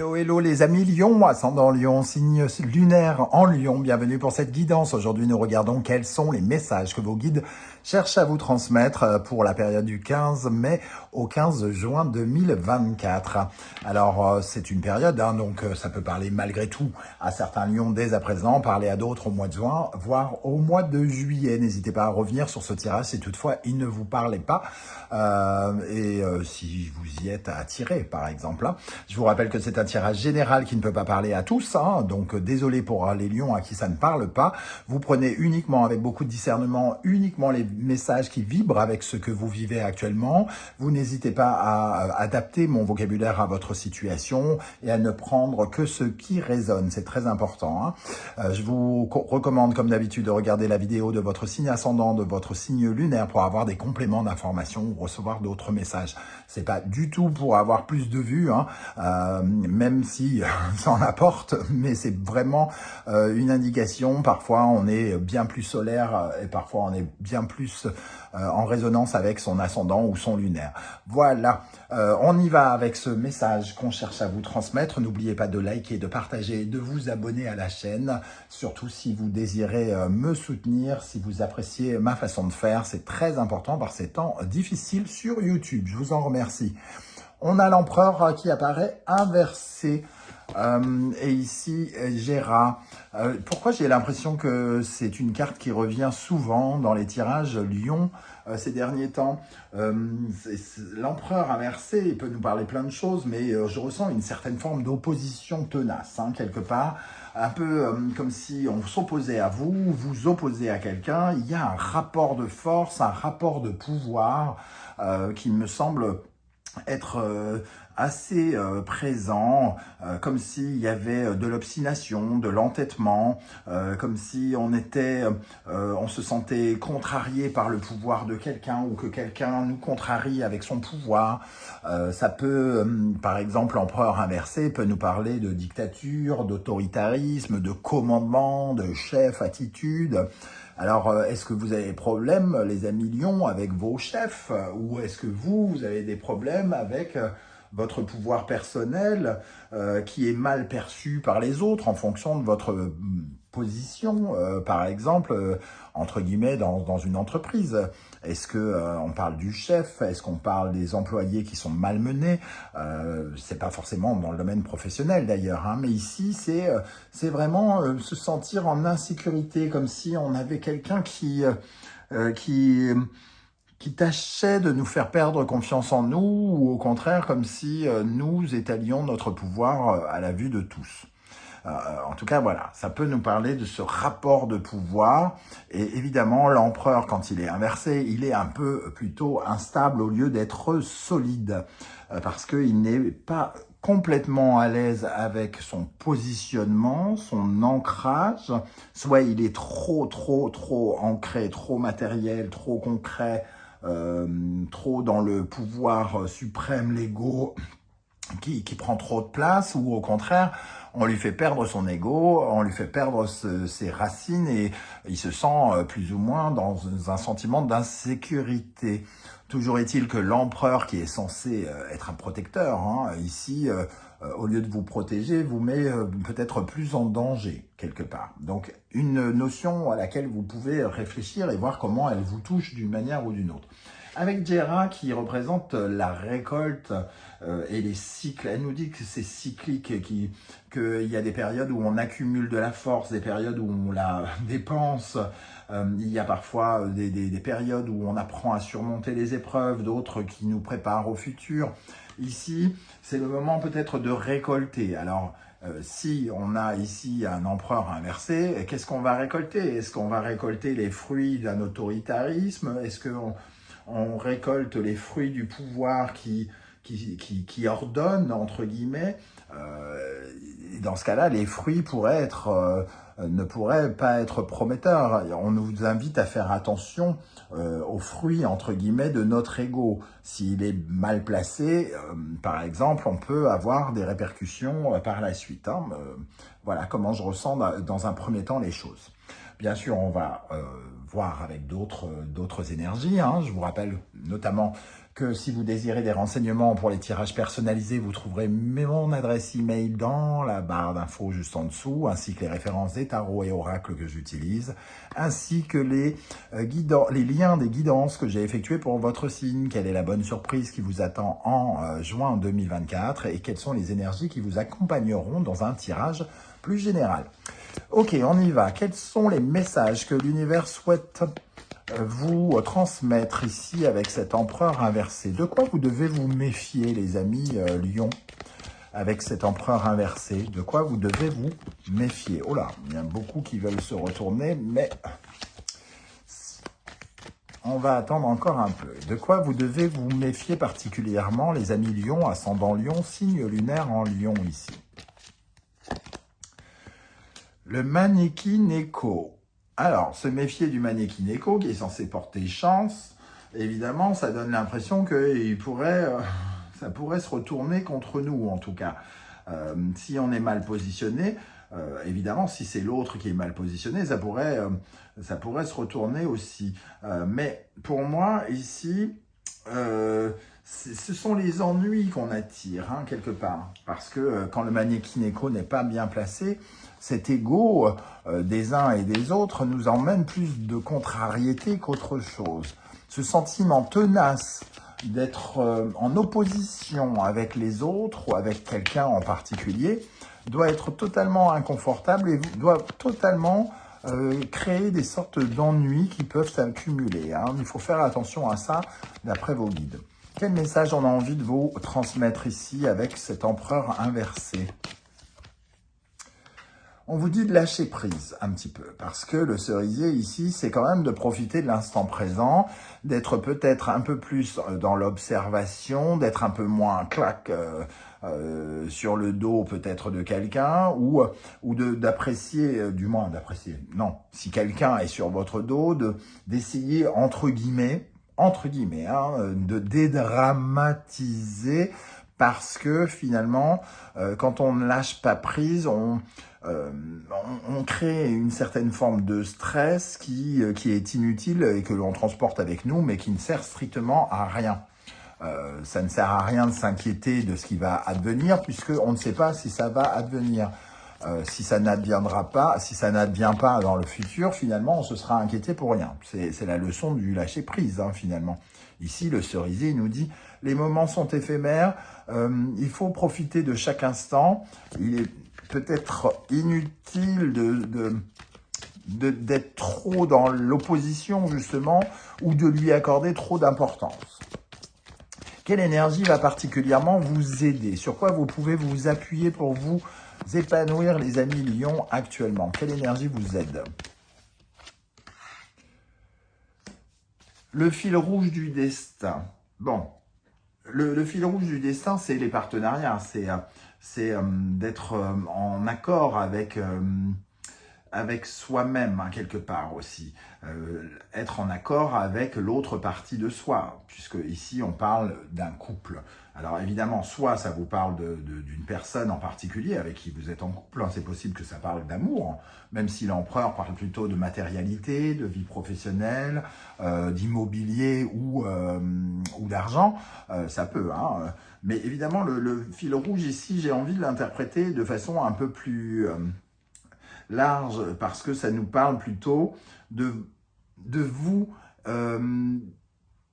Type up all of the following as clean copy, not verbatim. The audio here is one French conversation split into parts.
Hello, hello les amis Lion, ascendant Lion, signe lunaire en Lion. Bienvenue pour cette guidance. Aujourd'hui, nous regardons quels sont les messages que vos guides cherchent à vous transmettre pour la période du 15 mai au 15 juin 2024. Alors, c'est une période, donc ça peut parler malgré tout à certains Lions dès à présent, parler à d'autres au mois de juin, voire au mois de juillet. N'hésitez pas à revenir sur ce tirage si toutefois il ne vous parlait pas si vous y êtes attiré, par exemple. Je vous rappelle que c'est un tirage général qui ne peut pas parler à tous, donc désolé pour les lions à qui ça ne parle pas. Vous prenez uniquement, avec beaucoup de discernement, uniquement les messages qui vibrent avec ce que vous vivez actuellement. Vous n'hésitez pas à adapter mon vocabulaire à votre situation et à ne prendre que ce qui résonne. C'est très important. Je vous recommande, comme d'habitude, de regarder la vidéo de votre signe ascendant, de votre signe lunaire pour avoir des compléments d'informations ou recevoir d'autres messages. C'est pas du tout pour avoir plus de vues, même si ça en apporte, mais c'est vraiment une indication. Parfois, on est bien plus solaire et parfois, on est bien plus en résonance avec son ascendant ou son lunaire. Voilà, on y va avec ce message qu'on cherche à vous transmettre. N'oubliez pas de liker, de partager, de vous abonner à la chaîne, surtout si vous désirez me soutenir, si vous appréciez ma façon de faire. C'est très important par ces temps difficiles sur YouTube. Je vous en remercie. On a l'empereur qui apparaît inversé. Et ici, Gera. Pourquoi j'ai l'impression que c'est une carte qui revient souvent dans les tirages Lion ces derniers temps? L'empereur inversé, il peut nous parler plein de choses, mais je ressens une certaine forme d'opposition tenace, quelque part. Un peu comme si on s'opposait à vous, vous opposez à quelqu'un. Il y a un rapport de force, un rapport de pouvoir qui me semble être assez présent, comme s'il y avait de l'obstination, de l'entêtement, comme si on se sentait contrarié par le pouvoir de quelqu'un ou que quelqu'un nous contrarie avec son pouvoir. Ça peut, par exemple, l'empereur inversé peut nous parler de dictature, d'autoritarisme, de commandement, de chef, attitude. Alors, est-ce que vous avez des problèmes, les amis Lions, avec vos chefs? Ou est-ce que vous avez des problèmes avec votre pouvoir personnel qui est mal perçu par les autres en fonction de votre position, par exemple, entre guillemets, dans une entreprise? Est-ce que on parle du chef? Est-ce qu'on parle des employés qui sont malmenés? C'est pas forcément dans le domaine professionnel d'ailleurs, mais ici c'est vraiment se sentir en insécurité, comme si on avait quelqu'un qui tâchait de nous faire perdre confiance en nous, ou au contraire, comme si nous étalions notre pouvoir à la vue de tous. En tout cas, voilà, ça peut nous parler de ce rapport de pouvoir. Et évidemment, l'empereur, quand il est inversé, il est un peu plutôt instable au lieu d'être solide, parce qu'il n'est pas complètement à l'aise avec son positionnement, son ancrage. Soit il est trop ancré, trop matériel, trop concret, trop dans le pouvoir suprême, l'ego, qui prend trop de place, ou au contraire, on lui fait perdre son ego, on lui fait perdre ses racines et il se sent plus ou moins dans un sentiment d'insécurité. Toujours est-il que l'empereur, qui est censé être un protecteur, ici, au lieu de vous protéger, vous met peut-être plus en danger, quelque part. Donc, une notion à laquelle vous pouvez réfléchir et voir comment elle vous touche d'une manière ou d'une autre. Avec Gera qui représente la récolte et les cycles, elle nous dit que c'est cyclique, qu'il y a des périodes où on accumule de la force, des périodes où on la dépense, il y a parfois des périodes où on apprend à surmonter les épreuves, d'autres qui nous préparent au futur. Ici, c'est le moment peut-être de récolter. Alors, si on a ici un empereur inversé, qu'est-ce qu'on va récolter? Est-ce qu'on va récolter les fruits d'un autoritarisme? Est-ce qu'on récolte les fruits du pouvoir qui ordonne, entre guillemets? Dans ce cas-là, les fruits ne pourraient pas être prometteurs. On nous invite à faire attention aux fruits, entre guillemets, de notre ego. S'il est mal placé, par exemple, on peut avoir des répercussions par la suite. Voilà comment je ressens dans un premier temps les choses. Bien sûr, on va voir avec d'autres énergies. Je vous rappelle notamment que si vous désirez des renseignements pour les tirages personnalisés, vous trouverez mon adresse email dans la barre d'infos juste en dessous, ainsi que les références des tarots et oracles que j'utilise, ainsi que les liens des guidances que j'ai effectuées pour votre signe, quelle est la bonne surprise qui vous attend en juin 2024 et quelles sont les énergies qui vous accompagneront dans un tirage plus général. Ok, on y va. Quels sont les messages que l'univers souhaite vous transmettre ici avec cet empereur inversé? De quoi vous devez vous méfier, les amis Lion, avec cet empereur inversé? De quoi vous devez vous méfier? Oh là, il y a beaucoup qui veulent se retourner, mais on va attendre encore un peu. De quoi vous devez vous méfier particulièrement, les amis Lion, ascendant Lion, signe lunaire en Lion ici? Le Manekineko. Alors, se méfier du Manekineko, qui est censé porter chance, évidemment, ça donne l'impression que ça pourrait se retourner contre nous, en tout cas. Si on est mal positionné, évidemment, si c'est l'autre qui est mal positionné, ça pourrait se retourner aussi. Mais pour moi, ici, ce sont les ennuis qu'on attire, hein, quelque part. Parce que quand le Manekineko n'est pas bien placé, cet ego des uns et des autres nous emmène plus de contrariété qu'autre chose. Ce sentiment tenace d'être en opposition avec les autres ou avec quelqu'un en particulier doit être totalement inconfortable et doit totalement créer des sortes d'ennuis qui peuvent s'accumuler, hein. Il faut faire attention à ça d'après vos guides. Quel message on a envie de vous transmettre ici avec cet empereur inversé? On vous dit de lâcher prise un petit peu, parce que le cerisier ici, c'est quand même de profiter de l'instant présent, d'être peut-être un peu plus dans l'observation, d'être un peu moins clac sur le dos peut-être de quelqu'un, ou d'apprécier, du moins d'apprécier, non, si quelqu'un est sur votre dos, d'essayer entre guillemets, hein, de dédramatiser, parce que finalement, quand on ne lâche pas prise, on crée une certaine forme de stress qui est inutile et que l'on transporte avec nous, mais qui ne sert strictement à rien. Ça ne sert à rien de s'inquiéter de ce qui va advenir, puisqu'on ne sait pas si ça va advenir. Si ça n'adviendra pas, si ça n'advient pas dans le futur, finalement, on se sera inquiété pour rien. C'est la leçon du lâcher-prise, hein, finalement. Ici, le cerisier nous dit, les moments sont éphémères, il faut profiter de chaque instant. Il est peut-être inutile d'être trop dans l'opposition, justement, ou de lui accorder trop d'importance. Quelle énergie va particulièrement vous aider? Sur quoi vous pouvez vous appuyer pour vous épanouir, les amis Lion, actuellement? Quelle énergie vous aide? Le fil rouge du destin. Bon, le fil rouge du destin, c'est les partenariats, c'est d'être en accord avec soi-même, hein, quelque part aussi. Être en accord avec l'autre partie de soi, puisque ici on parle d'un couple. Alors évidemment, soit ça vous parle d'une personne en particulier avec qui vous êtes en couple, hein, c'est possible que ça parle d'amour, même si l'empereur parle plutôt de matérialité, de vie professionnelle, d'immobilier ou d'argent, ça peut, hein. Mais évidemment, le fil rouge ici, j'ai envie de l'interpréter de façon un peu plus large, parce que ça nous parle plutôt de vous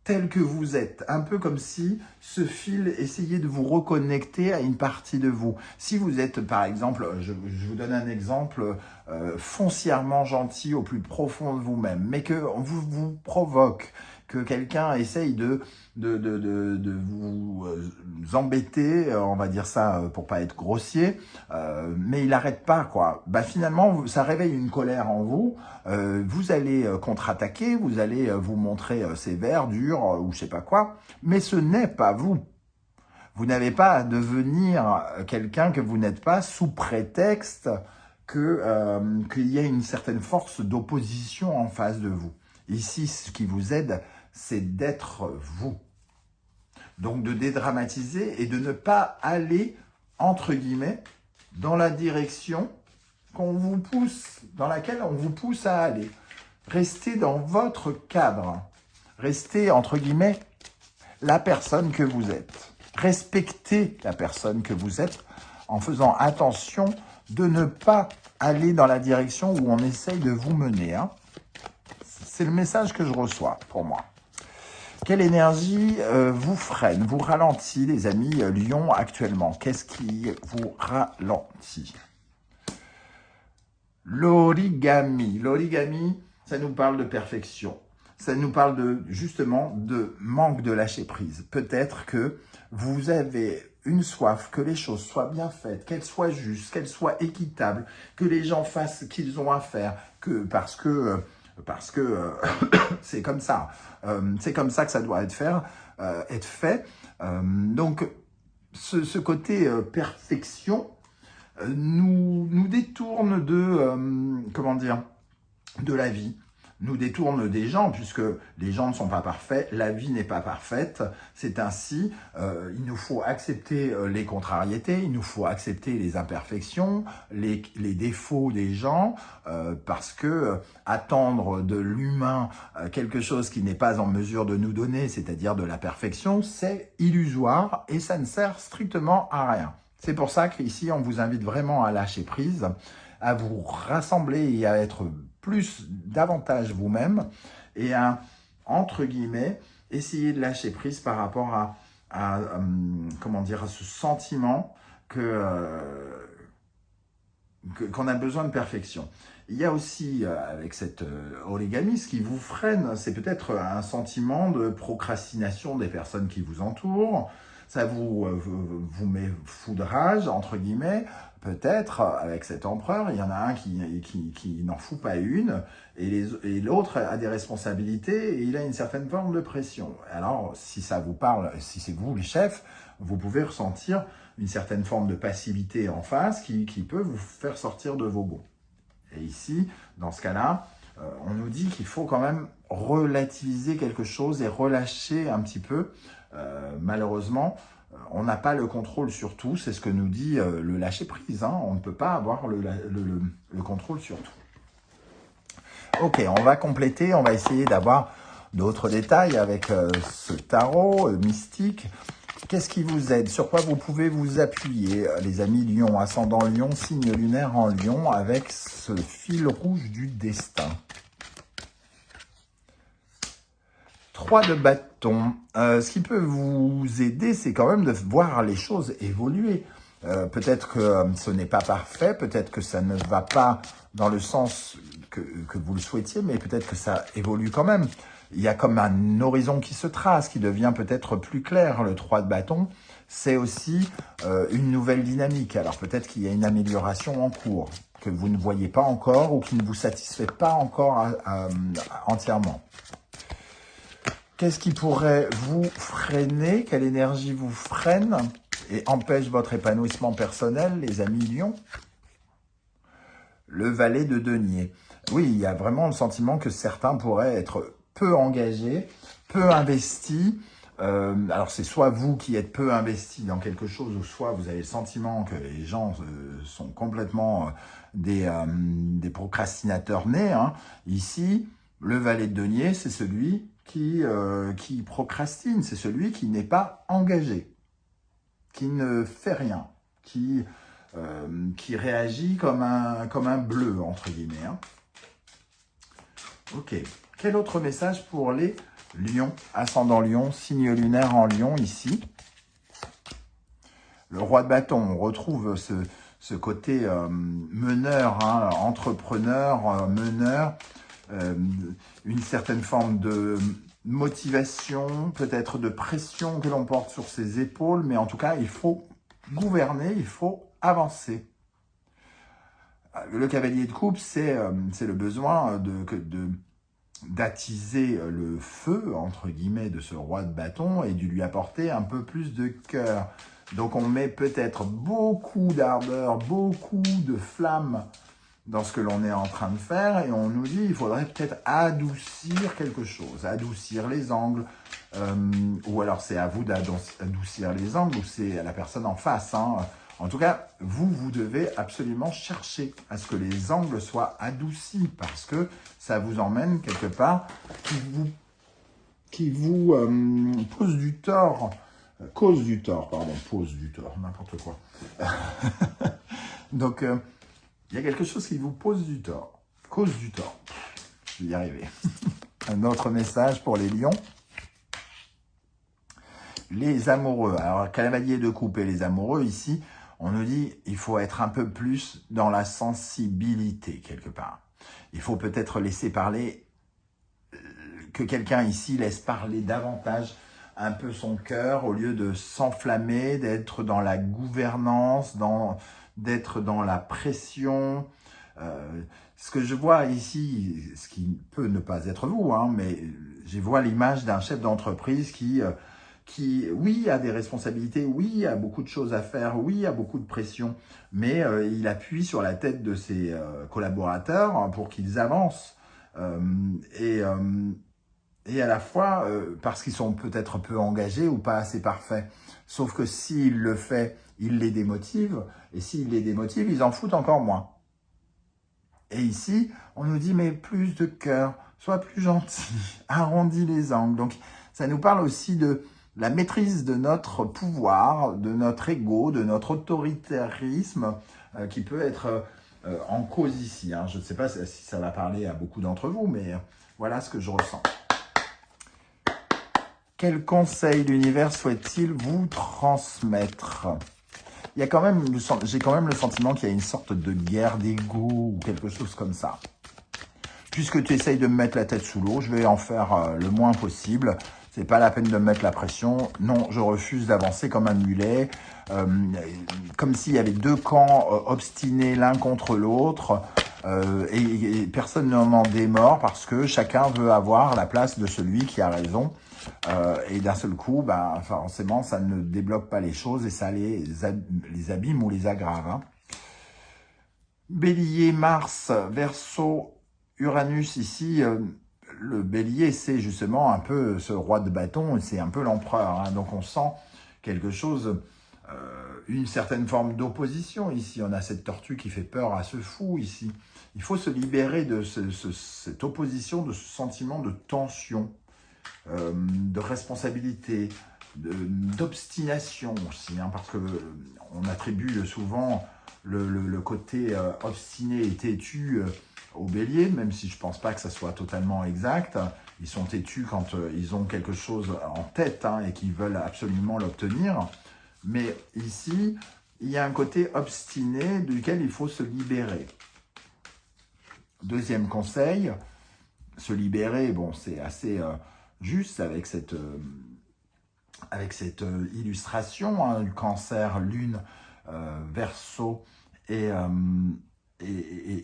tel que vous êtes, un peu comme si ce fil essayait de vous reconnecter à une partie de vous. Si vous êtes, par exemple, je vous donne un exemple, foncièrement gentil au plus profond de vous-même, mais que vous provoque, que quelqu'un essaye de vous embêter, on va dire ça pour pas être grossier, mais il n'arrête pas, quoi. Bah, finalement, ça réveille une colère en vous, vous allez contre-attaquer, vous allez vous montrer sévère, dur, ou je sais pas quoi, mais ce n'est pas vous. Vous n'avez pas à devenir quelqu'un que vous n'êtes pas sous prétexte qu'il y a une certaine force d'opposition en face de vous. Ici, ce qui vous aide, c'est d'être vous. Donc de dédramatiser et de ne pas aller, entre guillemets, dans la direction qu'on vous pousse, dans laquelle on vous pousse à aller. Restez dans votre cadre. Restez, entre guillemets, la personne que vous êtes. Respectez la personne que vous êtes en faisant attention de ne pas aller dans la direction où on essaye de vous mener. Hein. C'est le message que je reçois pour moi. Quelle énergie vous freine, vous ralentit, les amis Lion, actuellement? Qu'est-ce qui vous ralentit? L'origami. L'origami, ça nous parle de perfection. Ça nous parle justement de manque de lâcher prise. Peut-être que vous avez une soif, que les choses soient bien faites, qu'elles soient justes, qu'elles soient équitables, que les gens fassent ce qu'ils ont à faire, parce que c'est comme ça. C'est comme ça que ça doit être fait. Donc, ce côté perfection nous détourne de la vie, nous détourne des gens, puisque les gens ne sont pas parfaits, la vie n'est pas parfaite, c'est ainsi, il nous faut accepter les contrariétés, il nous faut accepter les imperfections, les défauts des gens, parce que attendre de l'humain quelque chose qui n'est pas en mesure de nous donner, c'est-à-dire de la perfection, c'est illusoire et ça ne sert strictement à rien. C'est pour ça qu'ici, on vous invite vraiment à lâcher prise, à vous rassembler et à être davantage vous-même et à, entre guillemets, essayer de lâcher prise par rapport à ce sentiment qu'on a besoin de perfection. Il y a aussi, avec cette origami, ce qui vous freine, c'est peut-être un sentiment de procrastination des personnes qui vous entourent. Ça vous met foudrage, entre guillemets, peut-être, avec cet empereur. Il y en a un qui n'en fout pas une, et l'autre a des responsabilités, et il a une certaine forme de pression. Alors, si ça vous parle, si c'est vous les chefs, vous pouvez ressentir une certaine forme de passivité en face qui peut vous faire sortir de vos gonds. Et ici, dans ce cas-là, on nous dit qu'il faut quand même relativiser quelque chose et relâcher un petit peu. Malheureusement, on n'a pas le contrôle sur tout, c'est ce que nous dit le lâcher-prise. Hein. On ne peut pas avoir le contrôle sur tout. Ok, on va compléter, on va essayer d'avoir d'autres détails avec ce tarot mystique. Qu'est-ce qui vous aide? Sur quoi vous pouvez vous appuyer, les amis Lion, ascendant Lion, signe lunaire en Lion, avec ce fil rouge du destin? 3 de bâton. Ce qui peut vous aider, c'est quand même de voir les choses évoluer. Peut-être que ce n'est pas parfait, peut-être que ça ne va pas dans le sens que vous le souhaitiez, mais peut-être que ça évolue quand même. Il y a comme un horizon qui se trace, qui devient peut-être plus clair. Le 3 de bâton, c'est aussi une nouvelle dynamique. Alors peut-être qu'il y a une amélioration en cours, que vous ne voyez pas encore ou qui ne vous satisfait pas encore entièrement. Qu'est-ce qui pourrait vous freiner? Quelle énergie vous freine et empêche votre épanouissement personnel, les amis Lion? Le valet de denier. Oui, il y a vraiment le sentiment que certains pourraient être peu engagés, peu investis. Alors, c'est soit vous qui êtes peu investi dans quelque chose, ou soit vous avez le sentiment que les gens sont complètement des procrastinateurs nés. Hein. Ici, le valet de denier, c'est celui qui procrastine, c'est celui qui n'est pas engagé, qui ne fait rien, qui réagit comme un bleu, entre guillemets. Hein. Ok. Quel autre message pour les Lions, ascendant Lion, signe lunaire en Lion, ici? Le roi de bâton, on retrouve ce côté meneur, hein, entrepreneur, meneur, une certaine forme de motivation, peut-être de pression que l'on porte sur ses épaules, mais en tout cas, il faut gouverner, il faut avancer. Le cavalier de coupe, c'est le besoin d'attiser le feu, entre guillemets, de ce roi de bâton et de lui apporter un peu plus de cœur. Donc on met peut-être beaucoup d'ardeur, beaucoup de flamme dans ce que l'on est en train de faire, et on nous dit il faudrait peut-être adoucir quelque chose, adoucir les angles, ou alors c'est à vous d'adoucir les angles, ou c'est à la personne en face. Hein. En tout cas, vous devez absolument chercher à ce que les angles soient adoucis, parce que ça vous emmène quelque part qui vous qui vous pose du tort, cause du tort, pardon, pose du tort, n'importe quoi. Donc, il y a quelque chose qui vous pose du tort, cause du tort. Je vais y arriver. Un autre message pour les lions. Les amoureux. Alors, cavalier de coupe et les amoureux, ici, on nous dit il faut être un peu plus dans la sensibilité, quelque part. Il faut peut-être laisser parler, que quelqu'un ici laisse parler davantage un peu son cœur, au lieu de s'enflammer, d'être dans la gouvernance, d'être dans la pression. Ce que je vois ici, ce qui peut ne pas être vous, hein, mais je vois l'image d'un chef d'entreprise qui, oui, a des responsabilités, oui, a beaucoup de choses à faire, oui, a beaucoup de pression, mais il appuie sur la tête de ses collaborateurs, hein, pour qu'ils avancent. Et à la fois, parce qu'ils sont peut-être peu engagés ou pas assez parfaits. Sauf que s'il le fait, il les démotive, et s'il les démotive, ils en foutent encore moins. Et ici, on nous dit, mais plus de cœur, sois plus gentil, arrondis les angles. Donc, ça nous parle aussi de la maîtrise de notre pouvoir, de notre ego, de notre autoritarisme, qui peut être en cause ici. Hein. Je ne sais pas si ça va parler à beaucoup d'entre vous, mais voilà ce que je ressens. Quel conseil l'univers souhaite-t-il vous transmettre? Il y a quand même, j'ai quand même le sentiment qu'il y a une sorte de guerre d'ego ou quelque chose comme ça. Puisque tu essayes de me mettre la tête sous l'eau, je vais en faire le moins possible. C'est pas la peine de me mettre la pression. Non, je refuse d'avancer comme un mulet, comme s'il y avait deux camps obstinés l'un contre l'autre, et personne n'en démord parce que chacun veut avoir la place de celui qui a raison. Et d'un seul coup, bah, forcément, ça ne débloque pas les choses et ça les abîme ou les aggrave. Hein. Bélier, Mars, Verseau, Uranus, ici, le bélier, c'est justement un peu ce roi de bâton, c'est un peu l'empereur. Hein. Donc on sent quelque chose, une certaine forme d'opposition ici. On a cette tortue qui fait peur à ce fou ici. Il faut se libérer de cette opposition, de ce sentiment de tension. De responsabilité, d'obstination aussi, hein, parce que on attribue souvent le côté obstiné et têtu au bélier, même si je pense pas que ça soit totalement exact. Ils sont têtus quand ils ont quelque chose en tête, hein, et qu'ils veulent absolument l'obtenir. Mais ici, il y a un côté obstiné duquel il faut se libérer. Deuxième conseil, se libérer, bon, c'est assez juste avec cette illustration, hein, du cancer, lune, Verseau et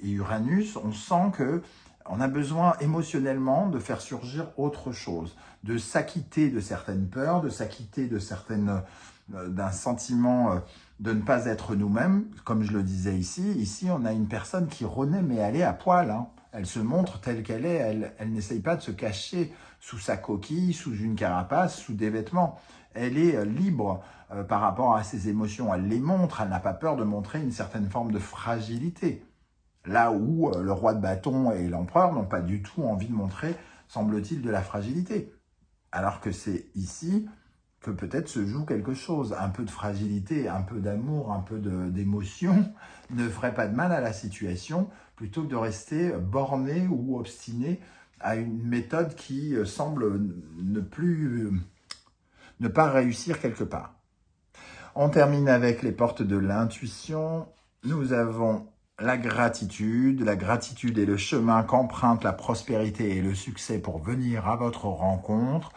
Uranus. On sent que on a besoin émotionnellement de faire surgir autre chose, de s'acquitter de certaines peurs, de s'acquitter de d'un sentiment de ne pas être nous-mêmes. Comme je le disais ici on a une personne qui renaît, mais elle est à poil, hein. Elle se montre telle qu'elle est, elle n'essaye pas de se cacher sous sa coquille, sous une carapace, sous des vêtements. Elle est libre par rapport à ses émotions, elle les montre, elle n'a pas peur de montrer une certaine forme de fragilité. Là où le roi de bâton et l'empereur n'ont pas du tout envie de montrer, semble-t-il, de la fragilité. Alors que c'est ici que peut-être se joue quelque chose. Un peu de fragilité, un peu d'amour, un peu d'émotion ne ferait pas de mal à la situation, plutôt que de rester borné ou obstiné à une méthode qui semble ne pas réussir quelque part. On termine avec les portes de l'intuition. Nous avons la gratitude. La gratitude est le chemin qu'emprunte la prospérité et le succès pour venir à votre rencontre.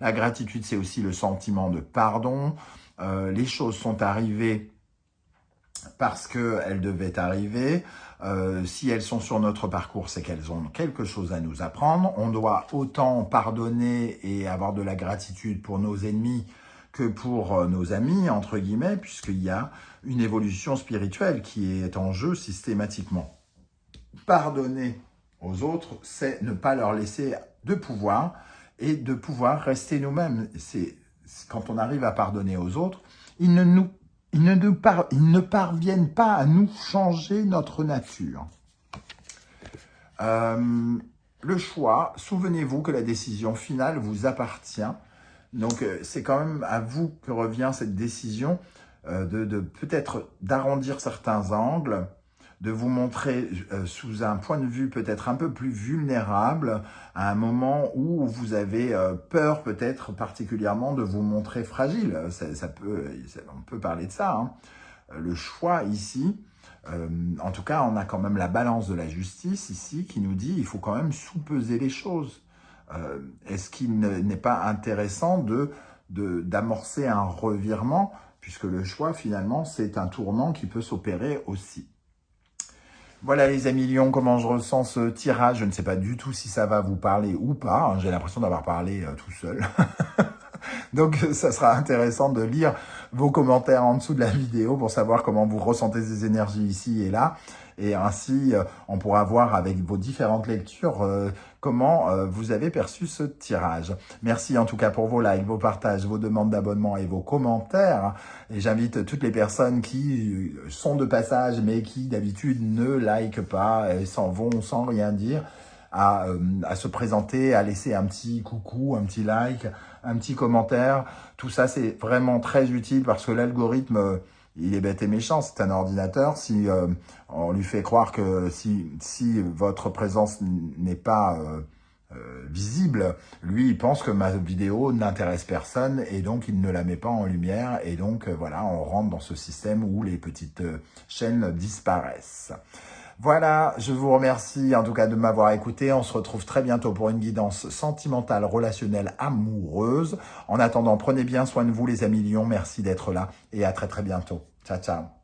La gratitude, c'est aussi le sentiment de pardon. Les choses sont arrivées parce qu'elles devaient arriver. Si elles sont sur notre parcours, c'est qu'elles ont quelque chose à nous apprendre. On doit autant pardonner et avoir de la gratitude pour nos ennemis que pour nos amis, entre guillemets, puisqu'il y a une évolution spirituelle qui est en jeu systématiquement. Pardonner aux autres, c'est ne pas leur laisser de pouvoir et de pouvoir rester nous-mêmes. C'est quand on arrive à pardonner aux autres, ils ne parviennent pas à nous changer notre nature. le choix, souvenez-vous que la décision finale vous appartient. Donc, c'est quand même à vous que revient cette décision de peut-être d'arrondir certains angles, de vous montrer sous un point de vue peut-être un peu plus vulnérable, à un moment où vous avez peur peut-être particulièrement de vous montrer fragile. On peut parler de ça, hein. Le choix ici, en tout cas, on a quand même la balance de la justice ici qui nous dit il faut quand même sous-peser les choses. Est-ce qu'il n'est pas intéressant d'amorcer un revirement, puisque le choix, finalement, c'est un tournant qui peut s'opérer aussi. Voilà les amis lions, comment je ressens ce tirage. Je ne sais pas du tout si ça va vous parler ou pas. J'ai l'impression d'avoir parlé tout seul. Donc, ça sera intéressant de lire vos commentaires en dessous de la vidéo pour savoir comment vous ressentez ces énergies ici et là. Et ainsi, on pourra voir avec vos différentes lectures comment vous avez perçu ce tirage. Merci en tout cas pour vos likes, vos partages, vos demandes d'abonnement et vos commentaires. Et j'invite toutes les personnes qui sont de passage mais qui d'habitude ne likent pas et s'en vont sans rien dire, à se présenter, à laisser un petit coucou, un petit like, un petit commentaire. Tout ça, c'est vraiment très utile parce que l'algorithme, il est bête et méchant. C'est un ordinateur. Si on lui fait croire que si votre présence n'est pas visible, lui, il pense que ma vidéo n'intéresse personne et donc il ne la met pas en lumière. Et donc, voilà, on rentre dans ce système où les petites chaînes disparaissent. Voilà, je vous remercie en tout cas de m'avoir écouté. On se retrouve très bientôt pour une guidance sentimentale, relationnelle, amoureuse. En attendant, prenez bien soin de vous les amis lions. Merci d'être là et à très très bientôt. Ciao, ciao.